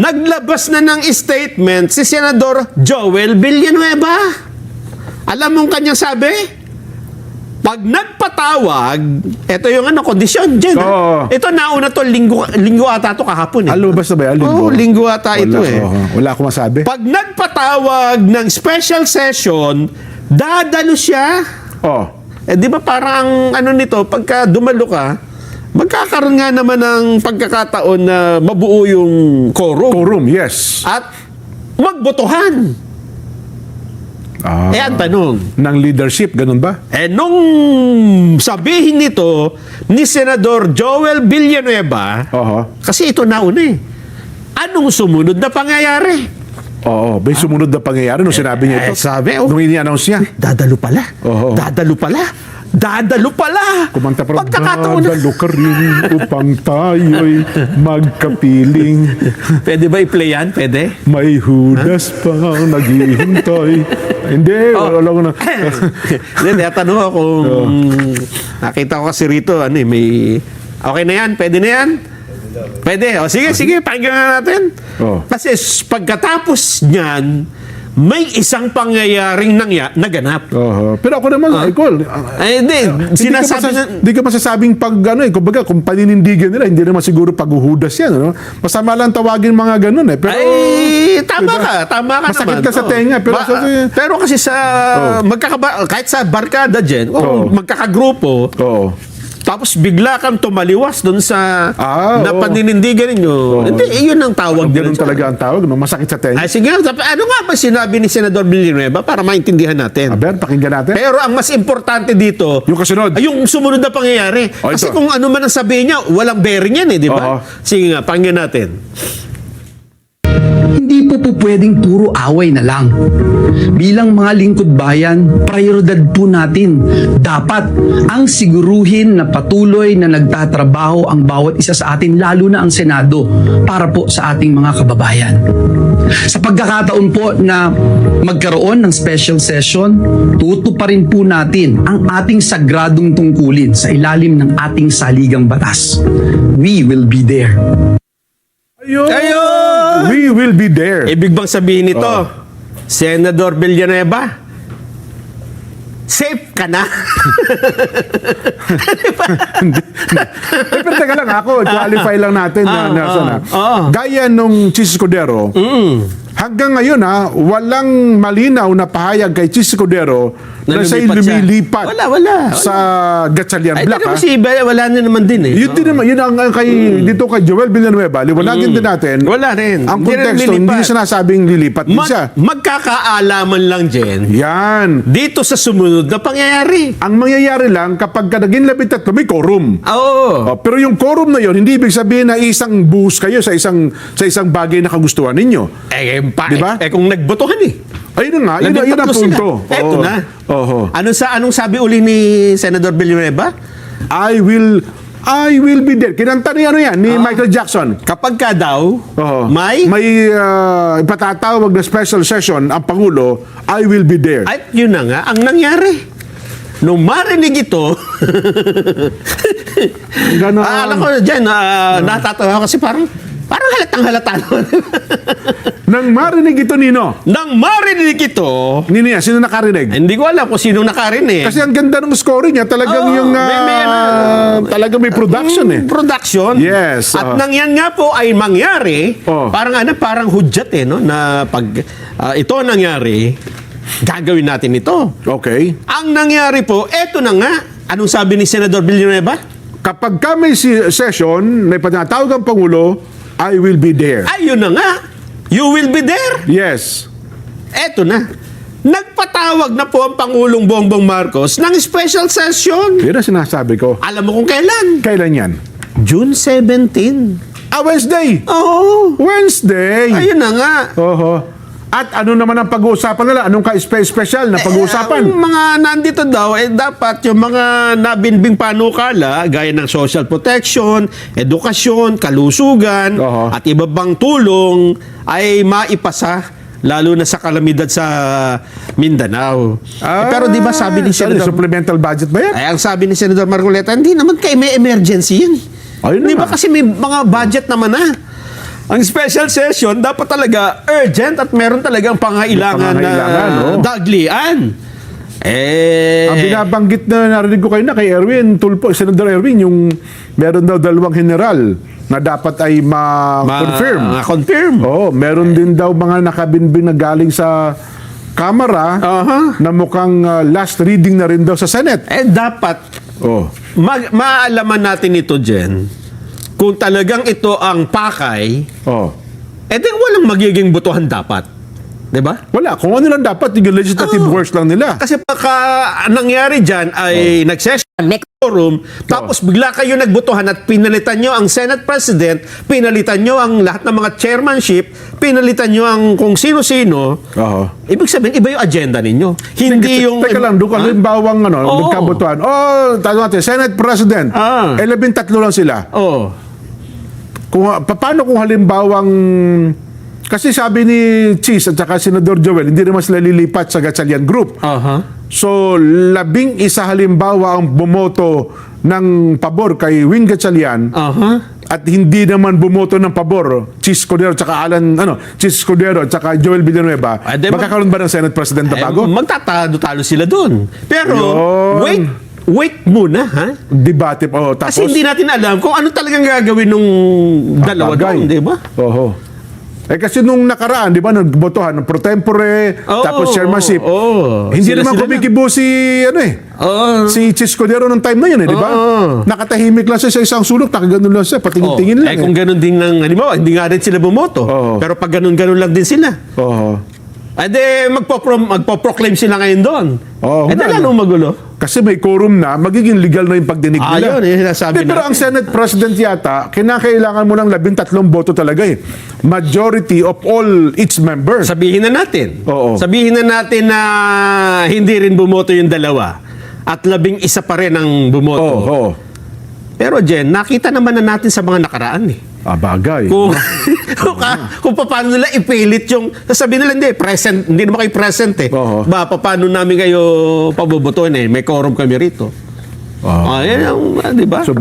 naglabas na ng statement si Senador Joel Villanueva. Alam mong kanyang sabi? Pag nagpatawag, ito yung kondisyon, Jen. Ito nauna to, linggo ata to kahapon. Lumabas na ba yan? Oo, linggo ata ito eh. Wala akong masabi. Pag nagpatawag ng special session, dadalo siya. Di ba parang nito, pagka dumalo ka, magkakaroon nga naman ng pagkakataon na mabuo yung quorum. Quorum, yes. At magbotohan. Ang tanong. Ng leadership, ganun ba? Nung sabihin nito ni Senador Joel Villanueva, kasi ito nauna eh, anong sumunod na pangyayari? May sumunod na pangyayari nung sinabi niya ito. Sabi, nung ini-announce niya. Dadalo pala. Dadalo pala. Kumanta pa rin, Pagkakataon na. dadalo ka rin upang tayo'y magkapiling. Pwede ba i-play yan? Pwede? May hudas pa naghihintay. Hindi, wala ko na. Hindi, tanong ako kung nakita ko kasi rito, may... Okay na yan? Pwede na yan? Pwede. Sige, pakinggan nga natin. Kasi pagkatapos niyan, may isang pangyayaring naganap. Pero ako naman, Nicole, hindi ka masasabing kumbaga, kung paninindigan nila, hindi naman siguro paghuhudas yan. Masama lang tawagin mga ganun. Pero, tama ka masakit naman. ka sa tenga. Pero kasi kahit sa barkada dyan, magkakagrupo, tapos bigla kang tumaliwas doon sa napaninindigan ninyo. Hindi, yun ang tawag. Ganun talaga ang tawag, masakit sa tenga. Sige, ano nga ba sinabi ni Senador Villanueva para maintindihan natin? Pakinggan natin. Pero ang mas importante dito, yung kasunod. Yung sumunod na pangyayari. Kasi kung ano man ang sabihin niya, walang bearing yan di ba? Sige nga, pakinggan natin. Hindi po pwedeng puro away na lang. Bilang mga lingkod bayan, prioridad po natin. Dapat ang siguruhin na patuloy na nagtatrabaho ang bawat isa sa atin, lalo na ang Senado, para po sa ating mga kababayan. Sa pagkakataon po na magkaroon ng special session, tutuparin po natin ang ating sagradong tungkulin sa ilalim ng ating saligang batas. We will be there. We will be there. Ibig bang sabihin nito, Senador Villanueva, safe ka na? Pero teka lang ako, qualify lang natin gaya nung Chis Escudero, hanggang ngayon walang malinaw na pahayag kay Chis Escudero na siya'y lumilipat sa Gatchalian Black. Wala na naman din eh. Yun din naman, yun ang dito kay Joel Villanueva, liwanagin din natin. Wala rin. Ang konteksto, hindi sinasabing lilipat din siya. Magkakaalaman lang, Jen. Yan. Dito sa sumunod na pangyayari. Ang mangyayari lang kapag naging 13, may quorum. Pero yung quorum na yun, hindi ibig sabihin na isang buhos kayo sa isang bagay na kagustuhan ninyo. Diba? Kung nagbotohan ayun na nga, yun ang punto. Eto na. Anong sabi uli ni Senador Villanueva? I will be there. Kinanta ni Michael Jackson. Kapag ka daw, may ipatatawag na special session ang Pangulo, I will be there. At yun na nga, ang nangyari. Nung marinig ito, alam ko dyan, natatawa kasi parang halatang halata naman. Nang marinig ito, Nino? Nang marinig ito... Nino yan, sino nakarinig? Hindi ko alam kung sino nakarinig. Kasi ang ganda ng scoring niya, talagang talagang may production Production. Yes. At nang yan nga po ay mangyari, parang hudyat na pag ito nangyari, gagawin natin ito. Okay. Ang nangyari po, eto na nga. Anong sabi ni Senador Villanueva? Kapag may session, may panatawag ang Pangulo, I will be there. Ayun na nga. You will be there. Yes. Eto na. Nagpatawag na po ang Pangulong Bongbong Marcos ng special session. Yun ang sinasabi ko. Alam mo kung kailan? Kailan yan? June 17. Wednesday. Wednesday. Ayun na nga. At ano naman ang pag-uusapan nila? Anong ka-special na pag-uusapan? Ang mga nandito daw, dapat yung mga nabinbing panukala, gaya ng social protection, edukasyon, kalusugan, at iba bang tulong, ay maipasa, lalo na sa kalamidad sa Mindanao. Pero di ba sabi ni Senador... Supplemental budget ba yan? Ang sabi ni Senador Marcoleta, hindi naman kayo may emergency yan. Ayun di ba kasi may mga budget naman na. Ang special session, dapat talaga urgent at meron talagang pangailangan na daglian. Ang binabanggit na narinig ko kayo na kay Erwin Tulfo, Senator Erwin, yung meron daw 2 general na dapat ay ma-confirm. Ma-confirm. Oo, meron din daw mga nakabinbin na galing sa Kamara na mukhang last reading na rin daw sa Senate. Dapat maalaman natin ito, Jen, kung talagang ito ang pakay, di walang magiging butuhan dapat. Diba? Wala. Kung ano lang dapat, yung legislative works lang nila. Kasi baka nangyari dyan ay nag-session, may quorum, tapos bigla kayo nagbutuhan at pinalitan nyo ang Senate President, pinalitan nyo ang lahat ng mga chairmanship, pinalitan nyo ang kung sino-sino. Ibig sabihin, iba yung agenda ninyo. Hindi yung... Teka lang, doon kalimbawang nagkabutuhan. Tayo natin, Senate President, 13 lang sila. Paano kung halimbawang... Kasi sabi ni Cheese at saka Senador Joel, hindi naman sila lilipat sa Gatchalian Group. So, 11 halimbawa ang bumoto ng pabor kay Wing Gatchalian at hindi naman bumoto ng pabor Cheese Escudero at saka Cheese Escudero at saka Joel Villanueva. Magkakaroon ba ng Senate President na bago? Magtatalo-talo sila dun. Pero, wait muna, ha? Debate. Tapos, kasi hindi natin alam kung ano talagang gagawin nung dalawa doon, di ba? Kasi nung nakaraan, di ba, nagbotohan ng pro tempore, tapos chairmanship. Hindi naman kumikibo si, si Cheese Escudero nung time na yun, di ba? Nakatahimik lang siya sa isang sulok, nakaganon lang siya, patingin-tingin lang. Kung ganun din ng, hindi nga rin sila bumoto. Pero pag ganun-ganun lang din sila. Magpo-proclaim sila ngayon doon. Lalong magulo. Kasi may quorum na, magiging legal na yung pagdinig nila. Yun, sinasabi pero ang Senate President yata, kinakailangan mo ng 13 boto talaga eh. Majority of all its members. Sabihin na natin. Sabihin na natin na hindi rin bumoto yung dalawa. At 11 pa rin ang bumoto. Pero Jen, nakita naman na natin sa mga nakaraan eh. Bagay. Kung paano nila ipilit yung sasabihin nila hindi naman kayo present eh. Paano namin kayo pabubutuin eh, may quorum kami rito. Yan ang, di ba? So